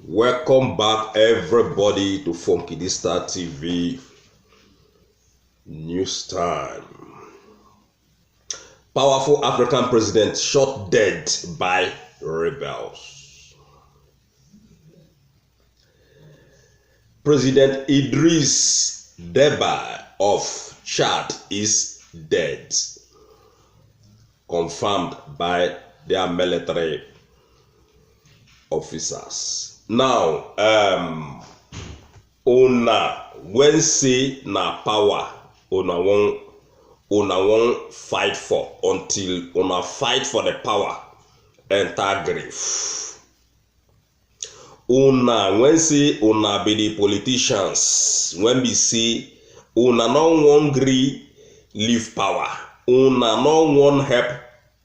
Welcome back, everybody, to Funky Star TV News Time. Powerful African president shot dead by rebels. President Idriss Déby of Chad is dead, confirmed by their military officers. Now, una when say na power, una won't fight for until una fight for the power enter grief. Una when say una be the politicians, when we say una no wan gree leave power, una no wan help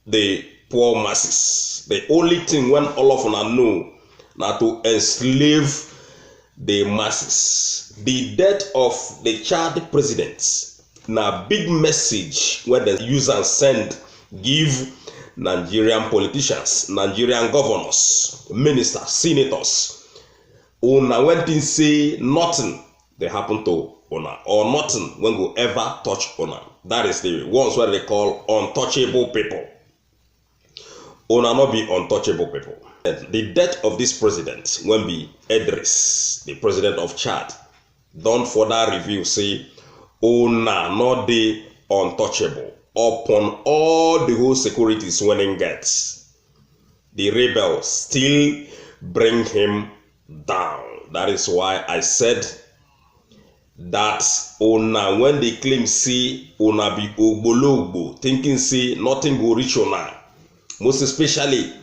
the poor masses. The only thing when all of una know na to enslave the masses. The death of the Chad president na big message when they use and send give Nigerian politicians, Nigerian governors, ministers, senators. Una when things say nothing they happen to una, or nothing when go ever touch una. That is the ones where they call untouchable people. Una not be untouchable people. The death of this president when be Idriss, the president of Chad, don't further review say una not the untouchable upon all the whole securities when it gets. The rebels still bring him down. That is why I said that una when they claim say una be ogbologbo, thinking say nothing go reach una. Most especially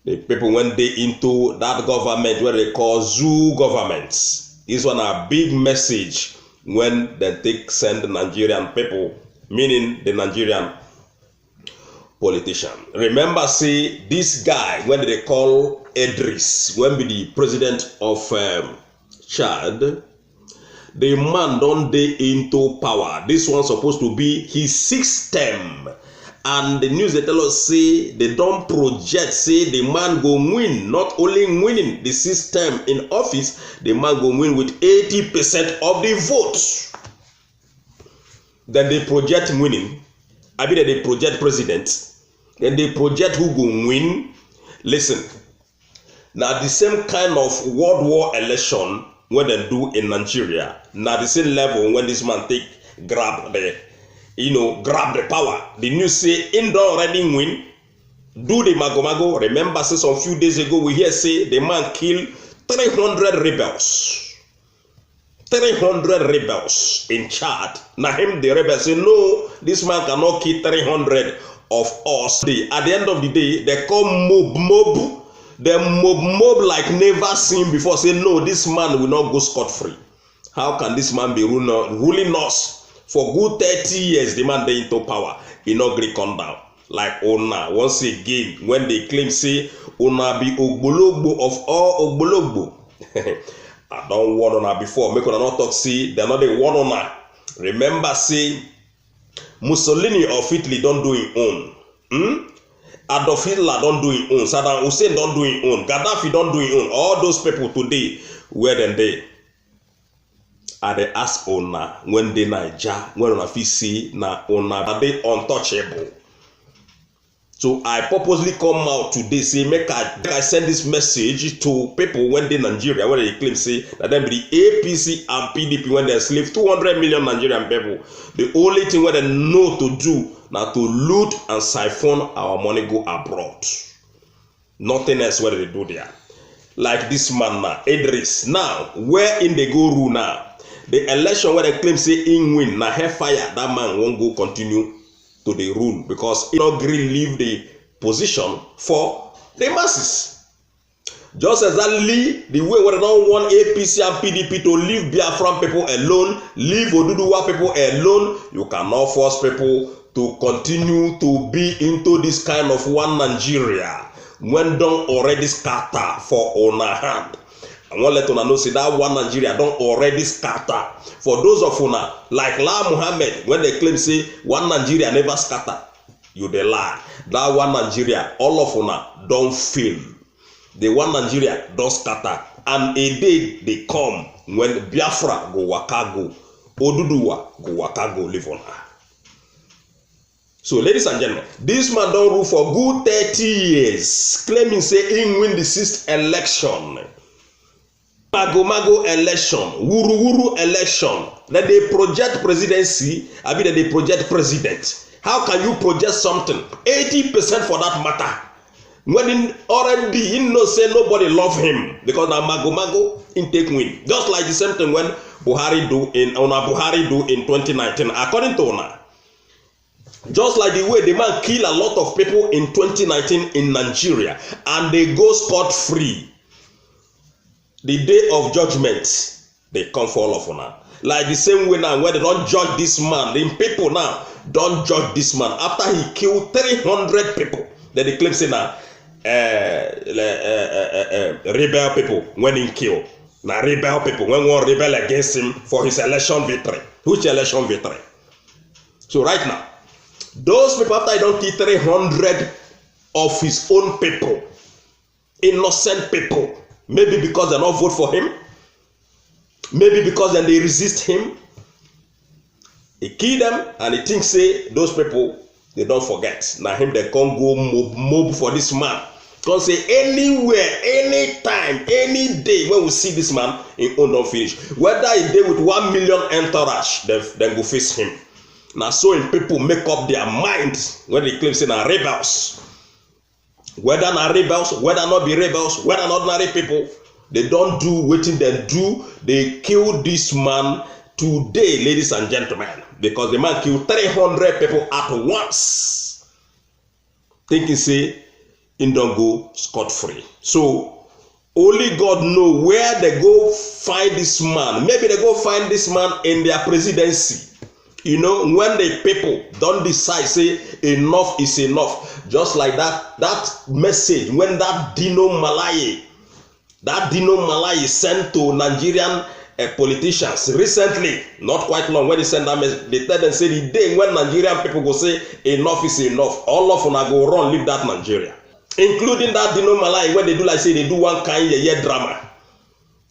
the people when they into that government where they call zoo governments. This one a big message when they take send the Nigerian people, meaning the Nigerian politician. Remember, say this guy when they call Idriss, when be the president of Chad, the man don't dey into power. This one supposed to be his 6th term. And the news they tell us say they don't project say the man go win, not only winning the 6th term in office, the man go win with 80% of the votes. Then they project winning. I mean that they project president. Then they project who go win. Listen, now the same kind of World War election when they do in Nigeria. Now the same level when this man take grab the power. The news say in don't already win. Do the mago. Remember, say some few days ago we hear say the man killed 300 rebels. 300 rebels in Chad. Now him the rebels say no, this man cannot kill 300 of us. At the end of the day, they call mob. They mob like never seen before. Say no, this man will not go scot-free. How can this man be ruling us? For good 30 years, the man dey into power. He not gree come down. Like una, once again, when they claim say una be ogbologbo of all ogbologbo. I don't want una before. Make una not talk say they not the one una. Remember say Mussolini of Italy don't do his own. Adolf Hitler don't do his own. Saddam Hussein don't do his own. Gaddafi don't do his own. All those people today, where then they? And they ask ona when they Naija, when una fit see na ona are they untouchable. So I purposely come out today say make I send this message to people when they Nigeria, when they claim say that them be the APC and PDP when they enslave 200 million Nigerian people. The only thing what they know to do now to loot and siphon our money go abroad. Nothing else what they do there. Like this man now, Idriss. Now, where in they go rule now? The election where they claim say in win, na hellfire, that man won't go continue to the rule because he not agree leave the position for the masses. Just exactly the way where they don't want APC and PDP to leave Biafran people alone, leave Oduduwa people alone, you cannot force people to continue to be into this kind of one Nigeria when don't already scatter for on our hand. I want let una know say that one Nigeria don't already scatter. For those of una like La Muhammad, when they claim say one Nigeria never scatter, you dey lie. That one Nigeria, all of una don't fail. the one Nigeria does scatter, and a day they come when Biafra go waka go, Oduduwa go waka go live on her. So, ladies and gentlemen, this man don't rule for good 30 years, claiming say he win the 6th election. Mago election, wuru election. That they project presidency, I mean that they project president. How can you project something? 80% for that matter. When in already he know say nobody love him because now mago in take win. Just like the same thing when Buhari do in 2019, according to Ona. Just like the way the man kill a lot of people in 2019 in Nigeria and they go scot-free. The day of judgment, they come for all of Una. Like the same way now, when they don't judge this man, the people now don't judge this man. After he killed 300 people, then they claim say now, rebel people when he killed. Now rebel people when one rebel against him for his election victory. Which election victory? So right now, those people after he don't kill 300 of his own people, innocent people, maybe because they not vote for him, maybe because then they resist him. He kill them and he thinks say those people they don't forget. Now him they can't go mob for this man. Can't say anywhere, anytime, any day when we see this man, he own don't finish. Whether he dey with 1 million entourage, then go face him. Now so in people make up their mind when they claim say na rebels. Whether na rebels, whether not be rebels, whether not ordinary people, they don't do wetin they do. They kill this man today, ladies and gentlemen, because the man killed 300 people at once, thinking say he don't go scot-free. So only God know where they go find this man. Maybe they go find this man in their presidency. You know, when the people don't decide, say enough is enough. Just like that message when that Dino Malaye sent to Nigerian politicians recently, not quite long, when they send that message, they tell them say the day when Nigerian people go say enough is enough, all of them go run leave that Nigeria, including that Dino Malaye when they do like say they do one kind of drama.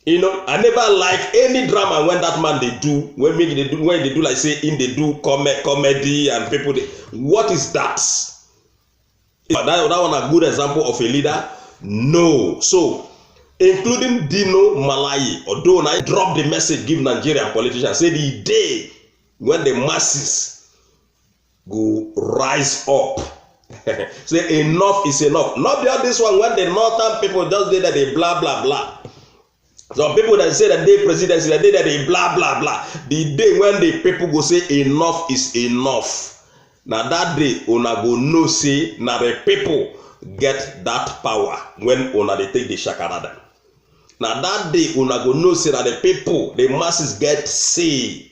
You know, I never like any drama when that man they do when they do like say in they do comedy and people they, what is that? That one a good example of a leader? No. So including Dino Malaye, although I drop the message give Nigerian politicians, say the day when the masses go rise up, say enough is enough. Not beyond this one when the northern people just did that they blah blah blah. Some people that say that they presidency, that they blah blah blah. The day when the people go say enough is enough. Now that day, una go know say now the people get that power when una they take the shakara them. Now that day, una go know say that the people, the masses get say.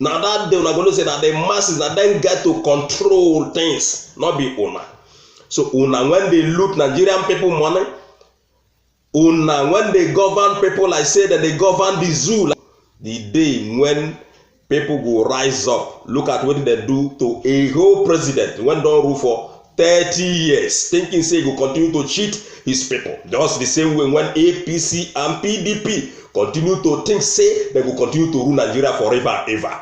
Now that day, una go know say that the masses that then get to control things, not be una. So una when they loot Nigerian people money, una when they govern people like say that they govern the zoo. Like, the day when people go rise up, look at what they do to a whole president when don't rule for 30 years, thinking say he will continue to cheat his people. Just the same way when APC and PDP continue to think say they will continue to rule Nigeria forever and ever.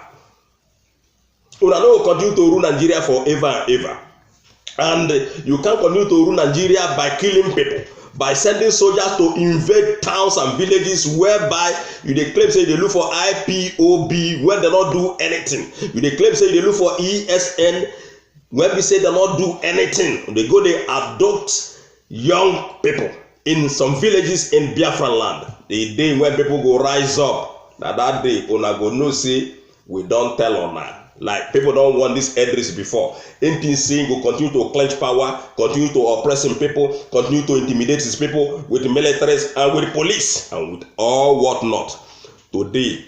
Una no will continue to rule Nigeria forever and ever. And you can't continue to rule Nigeria by killing people, by sending soldiers to invade towns and villages whereby you dey claim say they look for IPOB when they not do anything. You dey claim say they look for ESN when we say they not do anything. They go they adopt young people in some villages in Biafra land. The day when people go rise up, now that day una go know say we don't tell una. Like people don't want this address before. NTC will continue to clench power, continue to oppressing people, continue to intimidate his people with the militaries and with the police and with all whatnot. Today,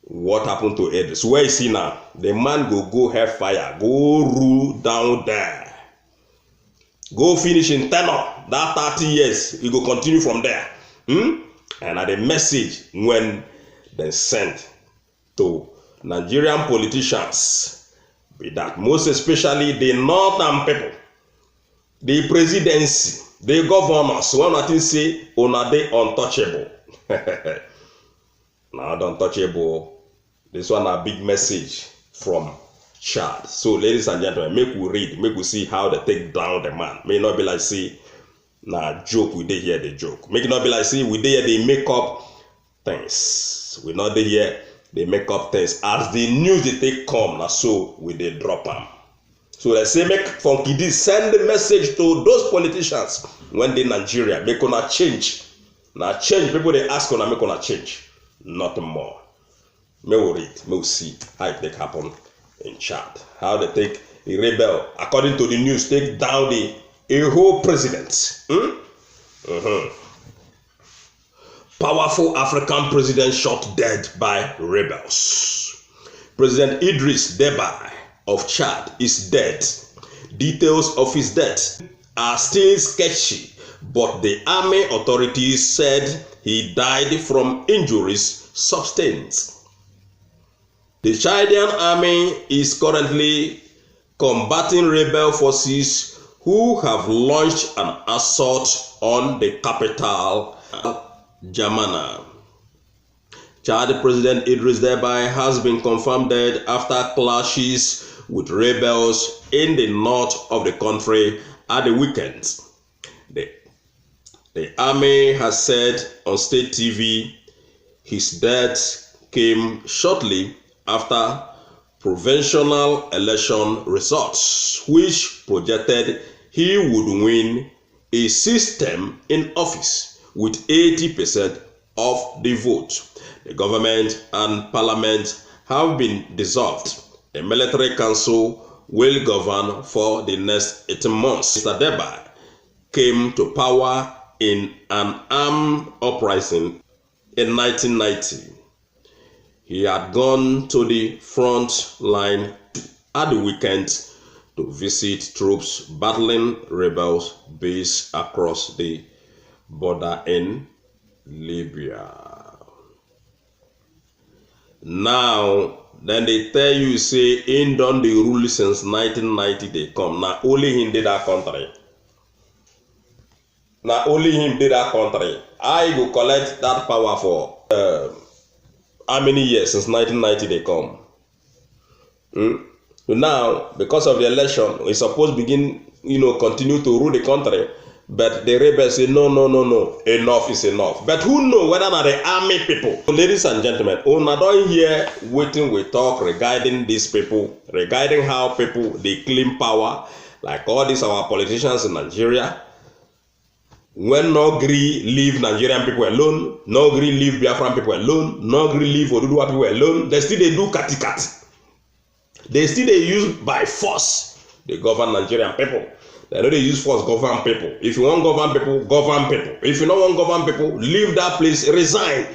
what happened to Edris? Where is he now? The man go hellfire, go rule down there, go finish in tenor. That 30 years, he go continue from there. And at the message when they sent to Nigerian politicians, be that most especially the northern people, the presidency, The governors, when I think say, una dey untouchable. Now, the untouchable. This one a big message from Chad. So, ladies and gentlemen, make we read, make we see how they take down the man. May not be like, say, nah, joke, we dey hear the joke. Make it not be like, say, we dey here, they make up things. We not dey here, they make up things. As the news they take come, now so we dey drop them. So they say, make Funky D send the message to those politicians when they Nigeria, make una change. Now change, people they ask una, make una change. Nothing more. May we read, may we see how it take happen in Chad. How they take a rebel, according to the news, take down a whole president. Powerful African president shot dead by rebels. President Idris Deby of Chad is dead. Details of his death are still sketchy, but the army authorities said he died from injuries sustained. The Chadian army is currently combating rebel forces who have launched an assault on the capital, Jamana. Chad President Idris Deby has been confirmed dead after clashes with rebels in the north of the country at the weekend. The army has said on state TV his death came shortly after provincial election results, which projected he would win a system in office with 80% of the vote. The government and parliament have been dissolved. A military council will govern for the next 18 months. Mr. Deby came to power in an armed uprising in 1990. He had gone to the front line at the weekend to visit troops battling rebels based across the border in Libya. Now, then they tell you, say, in done the rule since 1990 they come. Now, only him did that country. Now, only him did that country. I go collect that power for how many years since 1990 they come. So now, because of the election, we supposed to begin, continue to rule the country. But the rebels say, no, enough is enough. But who know whether not the army people? So, ladies and gentlemen, una don't hear waiting we talk regarding these people, regarding how people, they claim power, like all these our politicians in Nigeria. When no agree leave Nigerian people alone, no agree leave Biafran people alone, no agree leave Oduduwa people alone, they still they do kati. They still they use by force, they govern Nigerian people. They know they use force govern people. If you want govern people, govern people. If you don't want govern people, leave that place, resign.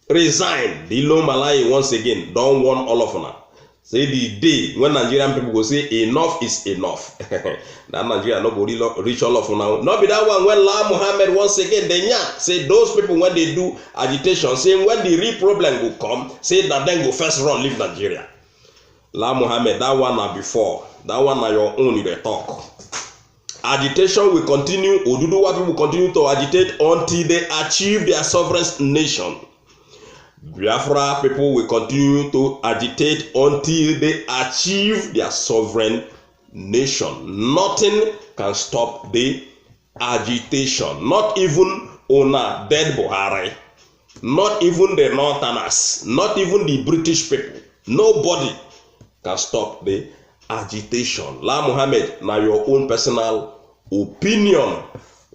Resign. The Ilo Malai once again, don't want all of them. Say the day when Nigerian people will say enough is enough. That Nigeria no go reach all of them now. Not be that one when La Muhammad once again, they say those people when they do agitation, say when the real problem will come, say that then go first run, leave Nigeria. La Muhammad, that one are before. That one are your own, you talk. Agitation will continue. Oduduwa people will continue to agitate until they achieve their sovereign nation. Biafra people will continue to agitate until they achieve their sovereign nation. Nothing can stop the agitation. Not even Ona dead Buhari. Not even the Northerners. Not even the British people. Nobody can stop the agitation. La Muhammad, now your own personal opinion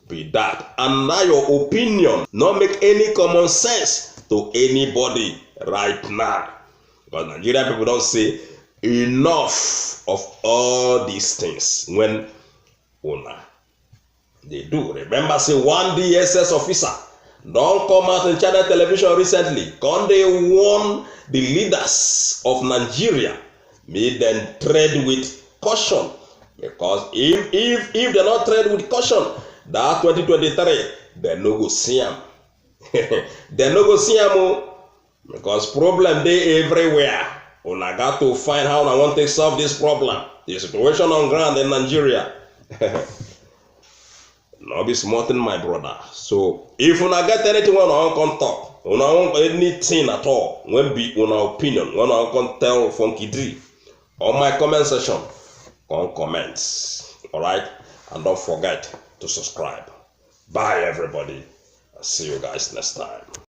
be that. And now your opinion not make any common sense to anybody right now. But Nigerian people don't say enough of all these things when they do. Remember, say one DSS officer don't come out in Channel Television recently. Can they warn the leaders of Nigeria? May them tread with caution, because if they not tread with caution, that 2023 they no go see them. They no go see them because problem they everywhere. Una got to find how I want to solve this problem. The situation on ground in Nigeria. No be small thing, my brother. So if una get anything when I come talk, una want anything at all, when be una opinion, when I come tell Funky D on my comment section, come comments. Alright? And don't forget to subscribe. Bye everybody. I'll see you guys next time.